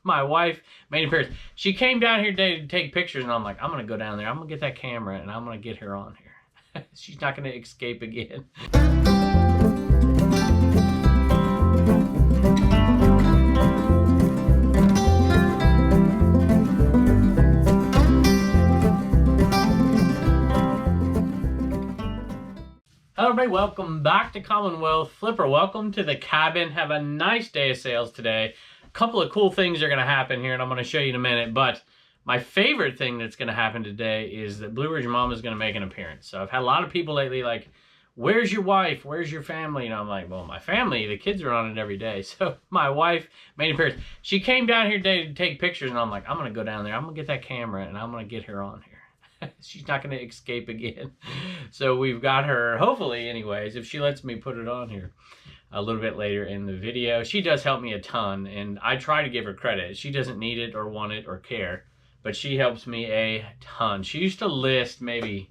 my wife made an appearance. She came down here today to take pictures, and I'm like, I'm going to go down there. I'm going to get that camera, and I'm going to get her on here. She's not going to escape again. Hello everybody, welcome back to Commonwealth. Flipper, welcome to the cabin. Have a nice day of sales today. A couple of cool things are going to happen here, and I'm going to show you in a minute. But my favorite thing that's going to happen today is that Blue Ridge Mama is going to make an appearance. So I've had a lot of people lately like, where's your wife? Where's your family? And I'm like, well, my family, the kids are on it every day. So my wife made an appearance. She came down here today to take pictures, and I'm like, I'm going to go down there. I'm going to get that camera, and I'm going to get her on here. She's not going to escape again. So we've got her, hopefully anyways, if she lets me put it on here a little bit later in the video. She does help me a ton, and I try to give her credit. She doesn't need it or want it or care, but she helps me a ton. She used to list maybe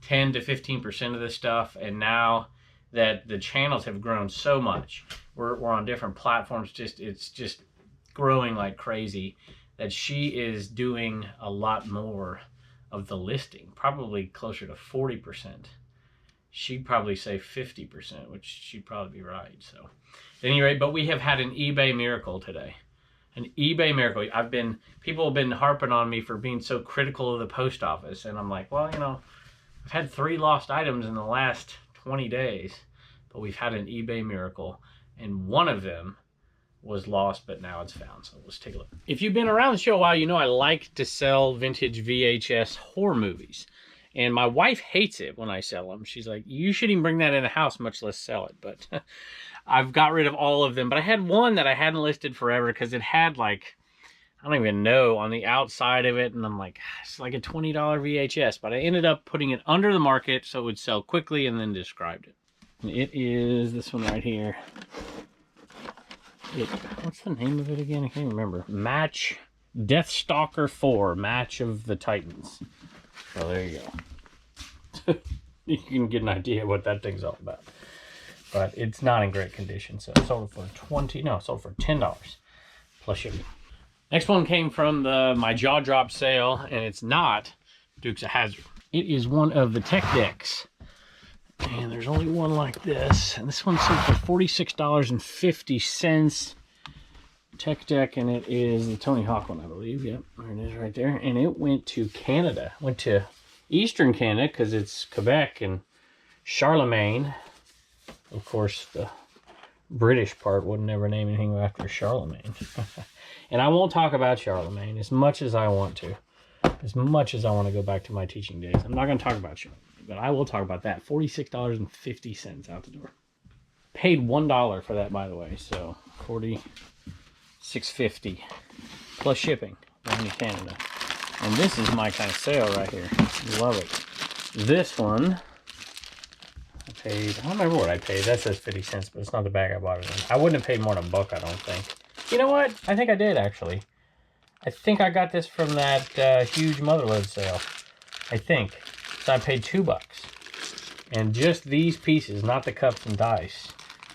10 to 15% of this stuff, and now that the channels have grown so much, we're on different platforms, it's just growing like crazy, that she is doing a lot more of the listing, probably closer to 40%. She'd probably say 50%, which she'd probably be right. So at any rate, but we have had an eBay miracle today. An eBay miracle. People have been harping on me for being so critical of the post office, and I'm like, well, you know, I've had 3 lost items in the last 20 days, but we've had an eBay miracle, and one of them was lost, but now it's found. So let's take a look. If you've been around the show a while, you know I like to sell vintage VHS horror movies, and my wife hates it when I sell them. She's like, you shouldn't even bring that in the house, much less sell it. But I've got rid of all of them, but I had one that I hadn't listed forever because it had, like, I don't even know, on the outside of it, and I'm like, it's like a $20 VHS, but I ended up putting it under the market so it would sell quickly, and then described it. And it is this one right here. What's the name of it again? I can't remember. Match Deathstalker 4, Match of the Titans. So there you go. You can get an idea what that thing's all about. But it's not in great condition, so it sold for $10 plus shipping. Next one came from my jaw drop sale, and it's not Dukes of Hazzard. It is one of the tech decks. And there's only one like this, and this one sold for $46.50. Tech deck, and it is the Tony Hawk one, I believe. Yep, there it is right there. And it went to Canada. Went to Eastern Canada because it's Quebec and Charlemagne. Of course, the British part would never name anything after Charlemagne. And I won't talk about Charlemagne as much as I want to. As much as I want to go back to my teaching days. I'm not going to talk about Charlemagne, but I will talk about that. $46.50 out the door. Paid $1 for that, by the way, so $46.50 plus shipping down to Canada. And this is my kind of sale right here. Love it. This one, I don't remember what I paid. That says 50 cents, but it's not the bag I bought it in. I wouldn't have paid more than $1, I don't think. You know what? I think I did, actually. I think I got this from that huge motherload sale. I think. So I paid $2. And just these pieces, not the cups and dice,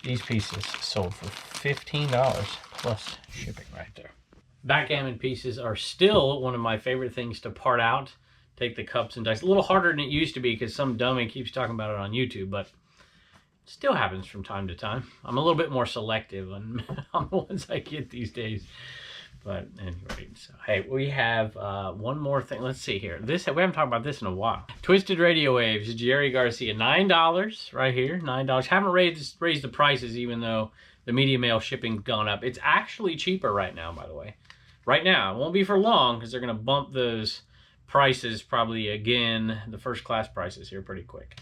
these pieces sold for $15 plus shipping right there. Backgammon pieces are still one of my favorite things to part out. Take the cups and dice. A little harder than it used to be because some dummy keeps talking about it on YouTube, but it still happens from time to time. I'm a little bit more selective on the ones I get these days. But anyway, so hey, we have one more thing. Let's see here. We haven't talked about this in a while. Twisted Radio Waves, Jerry Garcia, $9 right here, $9. Haven't raised the prices even though the media mail shipping's gone up. It's actually cheaper right now, by the way. Right now, it won't be for long because they're gonna bump those prices probably again, the first class prices here pretty quick.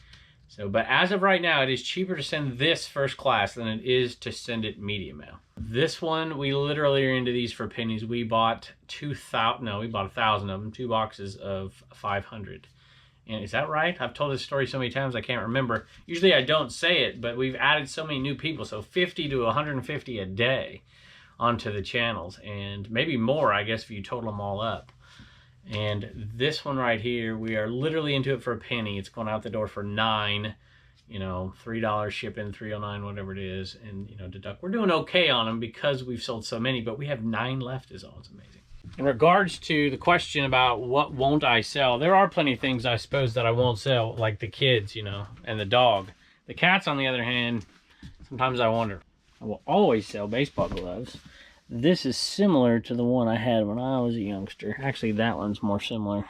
So, but as of right now, it is cheaper to send this first class than it is to send it media mail. This one, we literally are into these for pennies. We bought 1,000 of them, 2 boxes of 500. And is that right? I've told this story so many times I can't remember. Usually I don't say it, but we've added so many new people, so 50 to 150 a day onto the channels, and maybe more, I guess, if you total them all up. And this one right here, we are literally into it for a penny. It's going out the door for $9. you know, $3 shipping, $3.09, whatever it is, and, you know, deduct. We're doing okay on them because we've sold so many, but we have 9 left is all. It's amazing. In regards to the question about what won't I sell, there are plenty of things I suppose that I won't sell, like the kids, you know, and the dog. The cats, on the other hand, sometimes I wonder. I will always sell baseball gloves. This is similar to the one I had when I was a youngster. Actually, that one's more similar.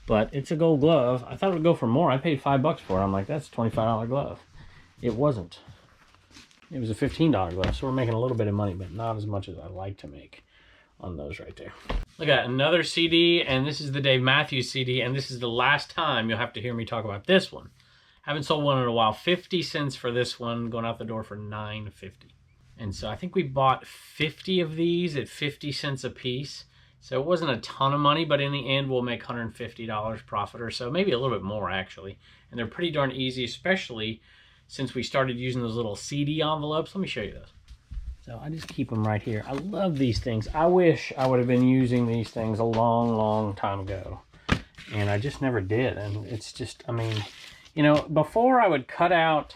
But it's a gold glove. I thought it would go for more. I paid $5 for it. I'm like, that's a $25 glove. It wasn't. It was a $15 glove. So we're making a little bit of money, but not as much as I like to make on those right there. Look at another CD, and this is the Dave Matthews CD, and this is the last time you'll have to hear me talk about this one. Haven't sold one in a while. 50 cents for this one, going out the door for $9.50. And so I think we bought 50 of these at 50 cents a piece. So it wasn't a ton of money, but in the end, we'll make $150 profit or so, maybe a little bit more actually. And they're pretty darn easy, especially since we started using those little CD envelopes. Let me show you those. So I just keep them right here. I love these things. I wish I would have been using these things a long, long time ago. And I just never did. And it's just, I mean, you know, before I would cut out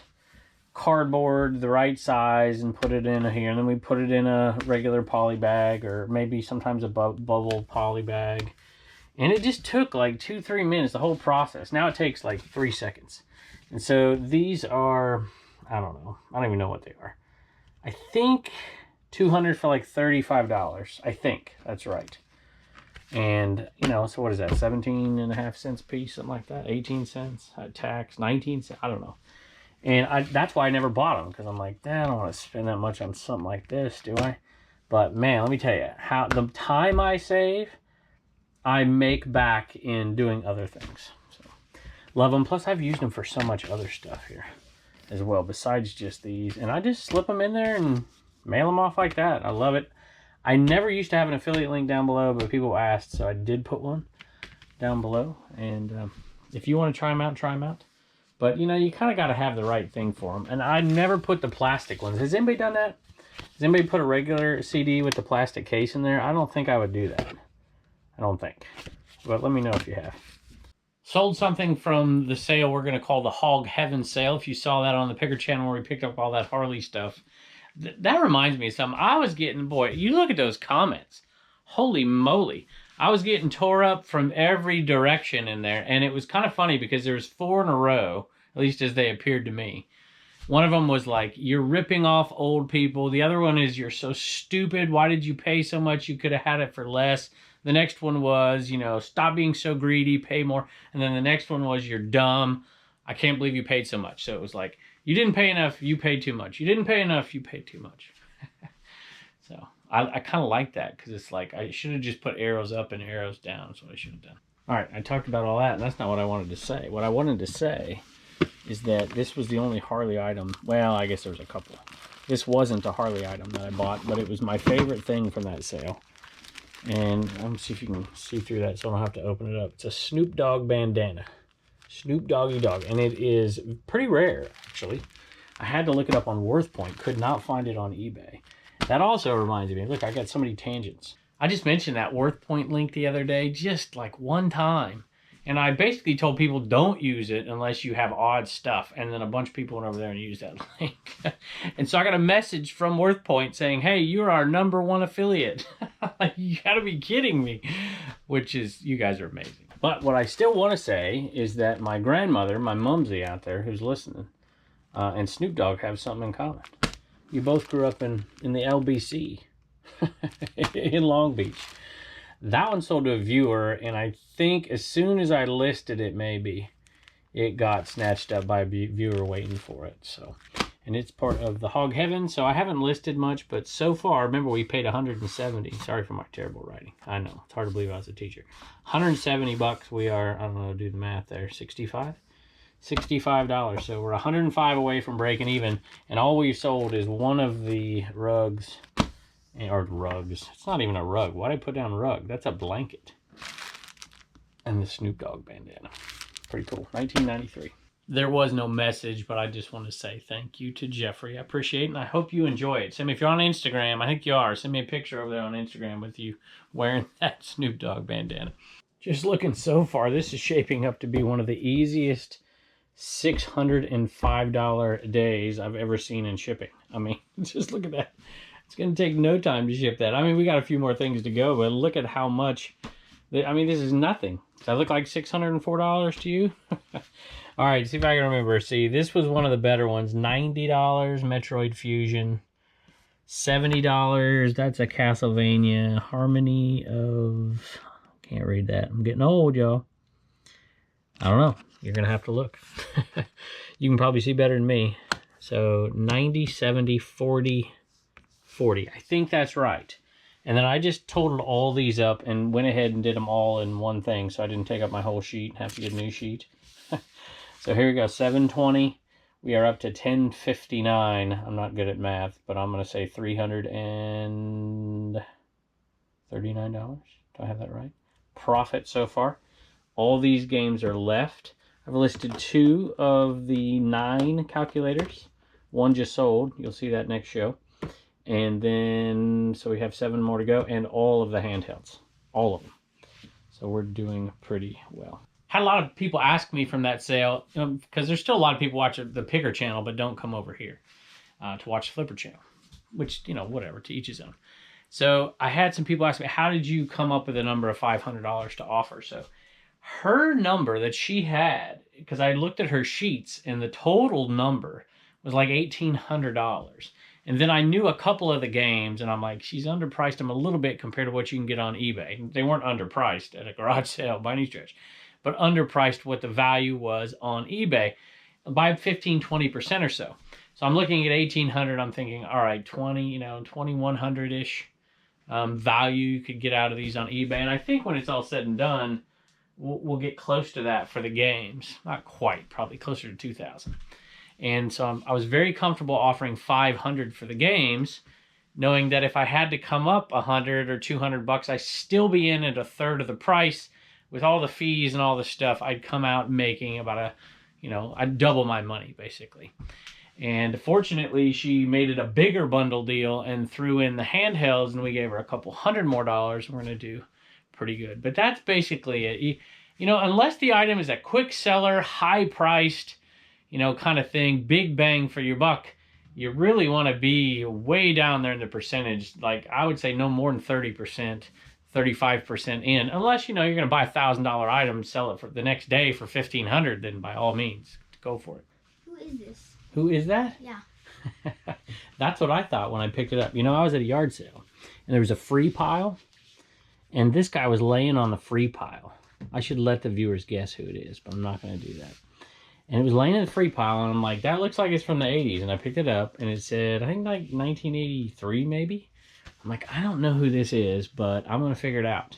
cardboard the right size and put it in here, and then we put it in a regular poly bag, or maybe sometimes a bubble poly bag, and it just took like 2-3 minutes, the whole process. Now it takes like 3 seconds. And so these are, I don't know, I don't even know what they are. I think 200 for like $35. I think that's right. And you know, so what is that, 17.5 cents a piece, something like that, 18 cents tax, 19 cents, I don't know. And that's why I never bought them, because I'm like, I don't want to spend that much on something like this, do I? But man, let me tell you, how the time I save, I make back in doing other things. So love them. Plus, I've used them for so much other stuff here as well, besides just these. And I just slip them in there and mail them off like that. I love it. I never used to have an affiliate link down below, but people asked, so I did put one down below. And if you want to try them out, try them out. But, you know, you kind of got to have the right thing for them. And I never put the plastic ones. Has anybody done that? Has anybody put a regular CD with the plastic case in there? I don't think I would do that. I don't think. But let me know if you have. Sold something from the sale we're going to call the Hog Heaven sale. If you saw that on the Picker channel where we picked up all that Harley stuff. That reminds me of something. I was getting, boy, you look at those comments. Holy moly. I was getting tore up from every direction in there. And it was kind of funny because there was 4 in a row, at least as they appeared to me. One of them was like, you're ripping off old people. The other one is, you're so stupid. Why did you pay so much? You could have had it for less. The next one was, you know, stop being so greedy, pay more. And then the next one was, you're dumb. I can't believe you paid so much. So it was like, you didn't pay enough, you paid too much. You didn't pay enough, you paid too much. So I kind of like that, because it's like, I should have just put arrows up and arrows down. That's what I should have done. All right, I talked about all that, and that's not what I wanted to say. What I wanted to say is that this was the only Harley item. Well, I guess there was a couple. This wasn't a Harley item that I bought, but it was my favorite thing from that sale. And let me see if you can see through that so I don't have to open it up. It's a Snoop Dogg bandana. Snoop Doggy Dogg. And it is pretty rare, actually. I had to look it up on WorthPoint. Could not find it on eBay. That also reminds me. Look, I got so many tangents. I just mentioned that WorthPoint link the other day, just like one time. And I basically told people don't use it unless you have odd stuff. And then a bunch of people went over there and used that link. And so I got a message from WorthPoint saying, hey, you're our #1 affiliate. You gotta be kidding me. Which is, you guys are amazing. But what I still want to say is that my grandmother, my mumsy out there who's listening, and Snoop Dogg have something in common. You both grew up in the LBC in Long Beach. That one sold to a viewer, and I think as soon as I listed it, maybe, it got snatched up by a viewer waiting for it. So, and it's part of the Hog Heaven, so I haven't listed much, but so far, remember we paid $170. Sorry for my terrible writing. I know, it's hard to believe I was a teacher. $170 we are, I don't know, do the math there, 65? $65. So we're $105 away from breaking even, and all we've sold is one of the rugs, or rugs. It's not even a rug. Why'd I put down rug? That's a blanket. And the Snoop Dogg bandana. Pretty cool. 1993. There was no message, but I just want to say thank you to Jeffrey. I appreciate it, and I hope you enjoy it. Send me, if you're on Instagram, I think you are, send me a picture over there on Instagram with you wearing that Snoop Dogg bandana. Just looking so far, this is shaping up to be one of the easiest $605 days I've ever seen in shipping. I mean, just look at that. It's going to take no time to ship that. I mean, we got a few more things to go, but look at how much. I mean, this is nothing. Does that look like $604 to you? All right, see if I can remember. See, this was one of the better ones. $90 Metroid Fusion. $70. That's a Castlevania. Harmony of... Can't read that. I'm getting old, y'all. I don't know. You're going to have to look. You can probably see better than me. So 90, 70, 40, 40. I think that's right. And then I just totaled all these up and went ahead and did them all in one thing. So I didn't take up my whole sheet and have to get a new sheet. So here we go. 720. We are up to 1059. I'm not good at math, but I'm going to say $339. Do I have that right? Profit so far. All these games are left. I've listed 2 of the 9 calculators. One just sold. You'll see that next show. And then, so we have 7 more to go, and all of the handhelds. All of them. So we're doing pretty well. Had a lot of people ask me from that sale, because there's still a lot of people watch the Picker channel, but don't come over here to watch the Flipper channel. Which, you know, whatever, to each his own. So I had some people ask me, how did you come up with a number of $500 to offer? So her number that she had, because I looked at her sheets, and the total number was like $1,800. And then I knew a couple of the games, and I'm like, she's underpriced them a little bit compared to what you can get on eBay. They weren't underpriced at a garage sale by any stretch, but underpriced what the value was on eBay by 15-20% or so. So I'm looking at 1,800. I'm thinking, all right, 2,100-ish value you could get out of these on eBay. And I think when it's all said and done, we'll get close to that for the games. Not quite, probably closer to 2,000. And so I was very comfortable offering $500 for the games, knowing that if I had to come up $100 or $200, I'd still be in at a third of the price. With all the fees and all the stuff, I'd come out making about I'd double my money basically. And fortunately, she made it a bigger bundle deal and threw in the handhelds, and we gave her a couple $100 more. We're going to do pretty good. But that's basically it. Unless the item is a quick seller, high priced, kind of thing, big bang for your buck, you really want to be way down there in the percentage. Like I would say no more than 30%, 35% in, unless, you're going to buy a $1,000 item, sell it for the next day for $1,500, then by all means, go for it. Who is this? Who is that? Yeah. That's what I thought when I picked it up. I was at a yard sale, and there was a free pile, and this guy was laying on the free pile. I should let the viewers guess who it is, but I'm not going to do that. And it was laying in the free pile, and I'm like, that looks like it's from the 80s. And I picked it up, and it said, I think like 1983 maybe. I'm like, I don't know who this is, but I'm going to figure it out.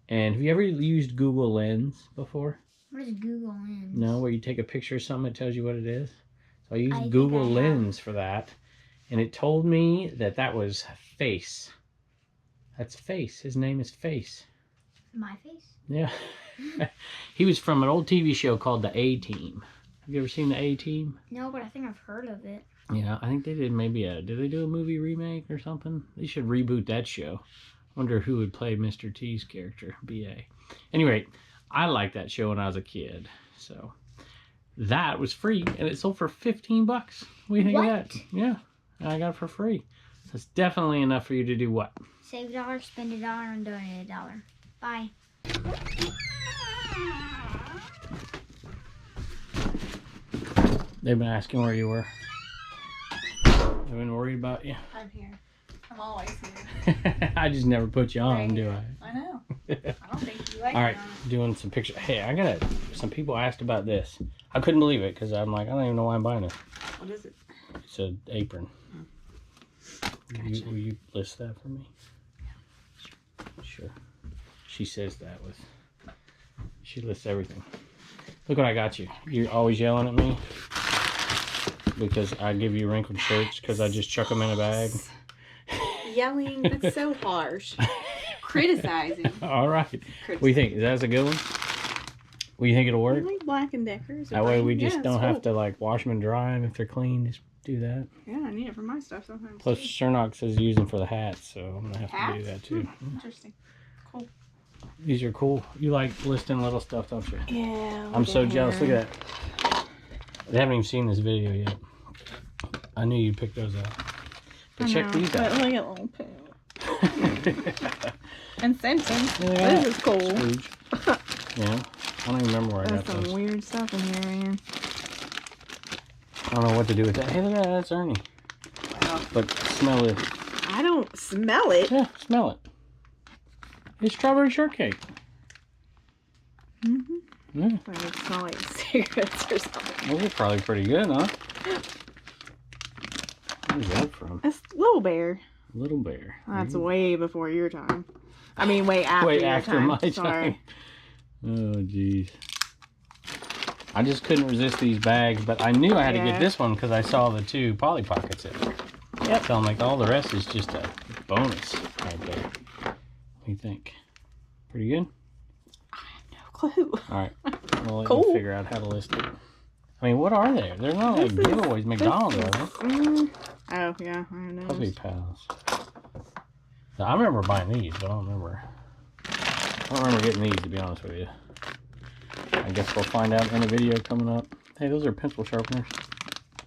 And have you ever used Google Lens before? What is Google Lens? No, where you take a picture of something, it tells you what it is. So I used Google Lens for that, and it told me that was Face. That's Face. His name is Face. My face? Yeah. He was from an old TV show called The A-Team. Have you ever seen The A-Team? No, but I think I've heard of it. Yeah, I think they did did they do a movie remake or something? They should reboot that show. Wonder who would play Mr. T's character, B.A. Anyway, I liked that show when I was a kid, so... That was free, and it sold for $15. What do you think of that? Yeah, and I got it for free. So it's definitely enough for you to do what? Save $1, spend $1, and donate $1. Bye. They've been asking where you were. They've been worried about you. I'm here. I'm always here. I just never put you on, Right. do I? I know. I don't think you like All it. right, doing some pictures. Hey, some people asked about this. I couldn't believe it because I'm like, I don't even know why I'm buying it. What is it? It's an apron. Gotcha. Will you list that for me? Sure. She says that she lists everything. Look what I got you. You're always yelling at me because I give you wrinkled shirts because I just chuck them in a bag. Yelling, that's so harsh. Criticizing. All right. What do you think? Is that a good one? What do you think it'll I work? like Black & Deckers. That way we just don't have to like wash them and dry them if they're clean. Just do that. Yeah, I need it for my stuff sometimes. Plus, too. Cernox says use them for the hats, so I'm gonna have to do Hats? that too. Interesting. Cool. These are cool. You like listing little stuff, don't you? Yeah. I'm so jealous. Look at that. They haven't even seen this video yet. I knew you'd pick those up. But check these out. Look at little poo. And Simpsons. Yeah. This is cool. Scrooge. Yeah. I don't even remember where I got There's some those. weird stuff in here, man. I don't know what to do with that. Hey, look at that. That's Ernie. Wow. But smell it. I don't smell it. Yeah, smell it. It's strawberry shortcake. Mm-hmm. Yeah. Like it smells like cigarettes or something. Those are probably pretty good, huh? Where's that from? That's Little Bear. Little Bear. That's way before your time. I mean, way after Way your after time. my time. Sorry. Oh, jeez. I just couldn't resist these bags, but I knew I had to get this one because I saw the 2 Polly Pockets in it. Yep. So I'm like, all the rest is just a bonus right there. What do you think? Pretty good? Clue. All right. We'll let Cool. you figure out how to list it. I mean, what are they? They're not like giveaways. McDonald's, are they? Oh, yeah. I don't know. Must be pals. Now, I remember buying these, but I don't remember getting these, to be honest with you. I guess we'll find out in a video coming up. Hey, those are pencil sharpeners.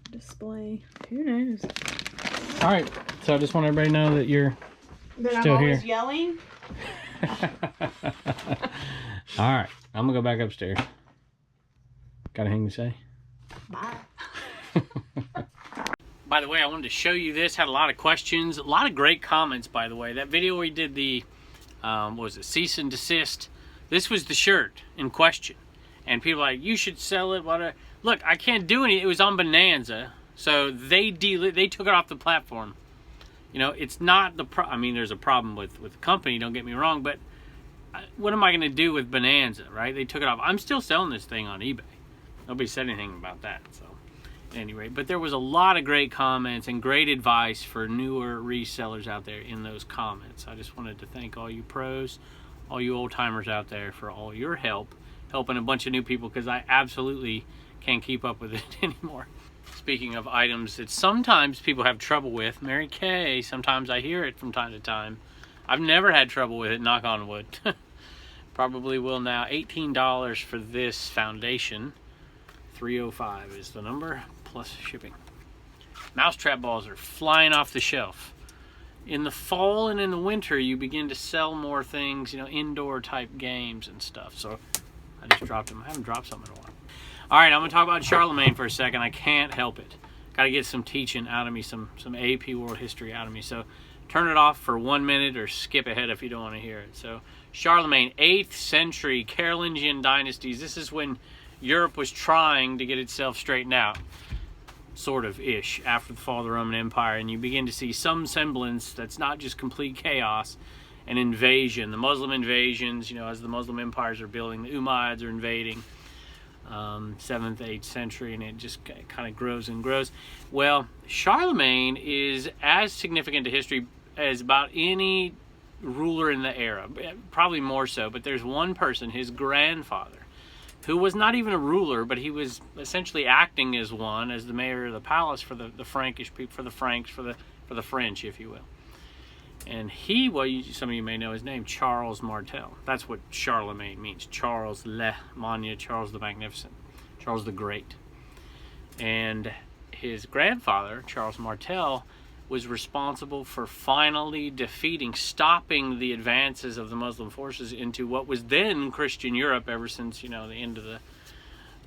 Display. Who knows? All right, so I just want everybody to know that you're still I'm here. always yelling. All right, I'm gonna go back upstairs. Got anything to say? Bye. By the way, I wanted to show you this. Had a lot of questions, a lot of great comments. By the way, that video we did the what was it, cease and desist. This was the shirt in question, and people were like, you should sell it. What? Look, I can't do anything. It was on Bonanza, so they took it off the platform. You know, it's not the I mean, there's a problem with the company. Don't get me wrong, but what am I going to do with Bonanza, right? They took it off. I'm still selling this thing on eBay. Nobody said anything about that, so anyway. But there was a lot of great comments and great advice for newer resellers out there in those comments. I just wanted to thank all you pros, all you old timers out there for all your help, helping a bunch of new people, because I absolutely can't keep up with it anymore. Speaking of items that sometimes people have trouble with, Mary Kay, sometimes I hear it from time to time. I've never had trouble with it, knock on wood. Probably will now. $18 for this foundation. $305 is the number, plus shipping. Mousetrap balls are flying off the shelf. In the fall and in the winter, you begin to sell more things, you know, indoor type games and stuff. So I just dropped them. I haven't dropped some in a while. All right, I'm going to talk about Charlemagne for a second. I can't help it. Got to get some teaching out of me, some AP World History out of me. So turn it off for 1 minute or skip ahead if you don't want to hear it. So Charlemagne, 8th century Carolingian dynasties. This is when Europe was trying to get itself straightened out, sort of ish, after the fall of the Roman Empire, and you begin to see some semblance that's not just complete chaos and invasion. The Muslim invasions, you know, as the Muslim empires are building, the Umayyads are invading, 7th, 8th century, and it just kind of grows and grows. Well, Charlemagne is as significant to history as about any ruler in the era, probably more so, but there's one person, his grandfather, who was not even a ruler, but he was essentially acting as one, as the mayor of the palace for the Frankish people, for the Franks, for the French, if you will. And he, well, some of you may know his name, Charles Martel. That's what Charlemagne means. Charles Le Magne, Charles the Magnificent, Charles the Great. And his grandfather, Charles Martel, was responsible for finally stopping the advances of the Muslim forces into what was then Christian Europe, ever since, you know, the end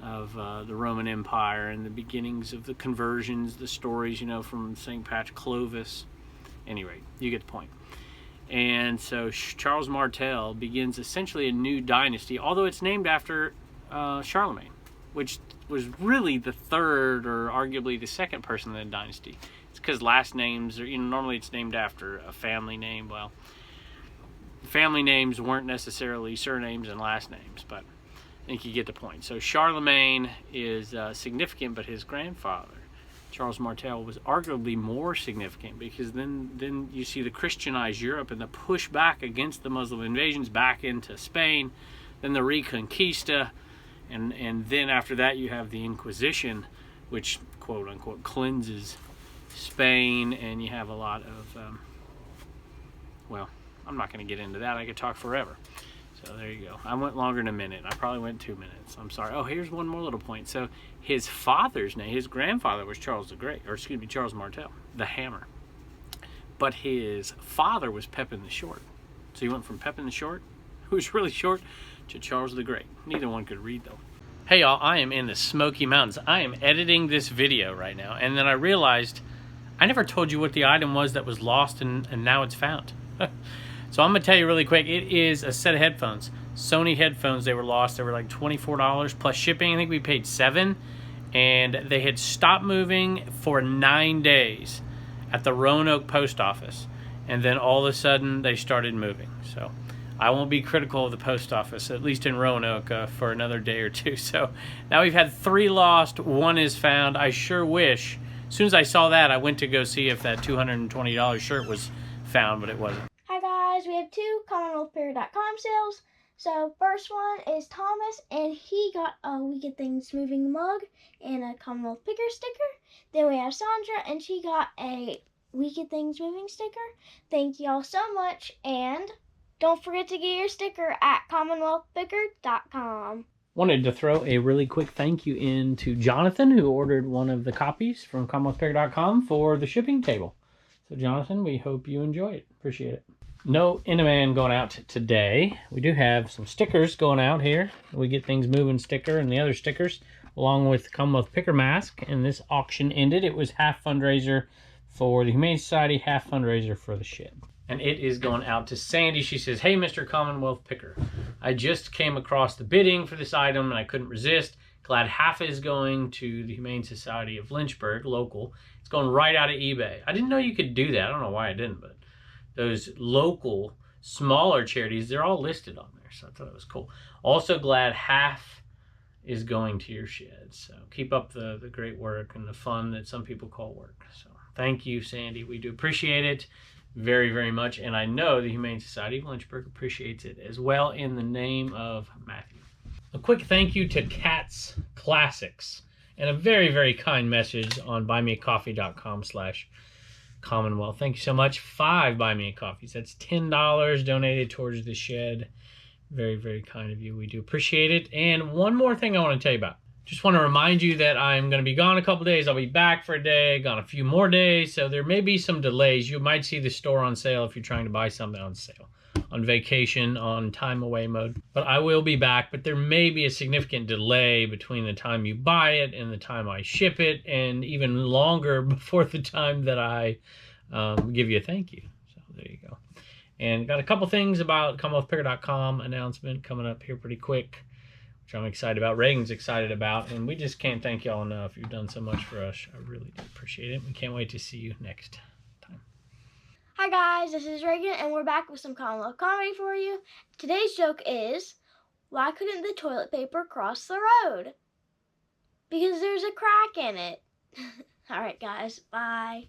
of the Roman Empire and the beginnings of the conversions, the stories, you know, from St. Patrick, Clovis. Anyway, you get the point. And so Charles Martel begins essentially a new dynasty, although it's named after Charlemagne, which was really the third or arguably the second person in the dynasty. It's because last names are, you know, normally it's named after a family name. Well, family names weren't necessarily surnames and last names, but I think you get the point. So Charlemagne is significant, but his grandfather, Charles Martel, was arguably more significant, because then you see the Christianized Europe and the push back against the Muslim invasions back into Spain, then the Reconquista, and then after that you have the Inquisition, which quote unquote cleanses Spain, and you have a lot of well, I'm not going to get into that. I could talk forever. So there you go. I went longer than a minute. I probably went 2 minutes. I'm sorry. Oh, here's one more little point. So his father's name, his grandfather was Charles the Great, or excuse me, Charles Martel, the Hammer. But his father was Pepin the Short. So he went from Pepin the Short, who was really short, to Charles the Great. Neither one could read though. Hey y'all, I am in the Smoky Mountains. I am editing this video right now, and then I realized I never told you what the item was that was lost and now it's found. So I'm gonna tell you really quick. It is a set of headphones, Sony headphones. They were lost. They were like $24 plus shipping. I think we paid $7, and they had stopped moving for 9 days at the Roanoke post office, and then all of a sudden they started moving. So I won't be critical of the post office, at least in Roanoke, for another day or two. So now we've had 3 lost, 1 is found. I sure wish. As soon as I saw that, I went to go see if that $220 shirt was found, but it wasn't. Hi guys, we have 2 CommonwealthPicker.com sales. So first one is Thomas, and he got a We Get Things Moving mug and a Commonwealth Picker sticker. Then we have Sandra, and she got a We Get Things Moving sticker. Thank y'all so much, and don't forget to get your sticker at CommonwealthPicker.com. Wanted to throw a really quick thank you in to Jonathan, who ordered one of the copies from CommonwealthPicker.com for the shipping table. So Jonathan, we hope you enjoy it. Appreciate it. No Inaman going out today. We do have some stickers going out here. We Get Things Moving sticker and the other stickers, along with Commonwealth Picker mask. And this auction ended. It was half fundraiser for the Humane Society, half fundraiser for the shed. And it is going out to Sandy. She says, "Hey, Mr. Commonwealth Picker, I just came across the bidding for this item and I couldn't resist. Glad half is going to the Humane Society of Lynchburg, local. It's going right out of eBay." I didn't know you could do that. I don't know why I didn't, but those local, smaller charities, they're all listed on there. So I thought it was cool. Also glad half is going to your shed. So keep up the great work and the fun that some people call work. So thank you, Sandy. We do appreciate it very, very much. And I know the Humane Society of Lynchburg appreciates it as well, in the name of Matthew. A quick thank you to Cat's Classics, and a very, very kind message on buymeacoffee.com/Commonwealth. Thank you so much. 5 Buy Me a Coffees. That's $10 donated towards the shed. Very, very kind of you. We do appreciate it. And one more thing I want to tell you about. Just want to remind you that I'm going to be gone a couple days. I'll be back for a day, gone a few more days. So there may be some delays. You might see the store on sale if you're trying to buy something on sale, on vacation, on time away mode. But I will be back, but there may be a significant delay between the time you buy it and the time I ship it, and even longer before the time that I give you a thank you. So there you go. And got a couple things about CommonwealthPicker.com announcement coming up here pretty quick, which I'm excited about. Reagan's excited about, and we just can't thank y'all enough. You've done so much for us. I really do appreciate it. We can't wait to see you next time. Hi guys, this is Reagan, and we're back with some Commonwealth comedy for you. Today's joke is, why couldn't the toilet paper cross the road? Because there's a crack in it. Alright guys, bye.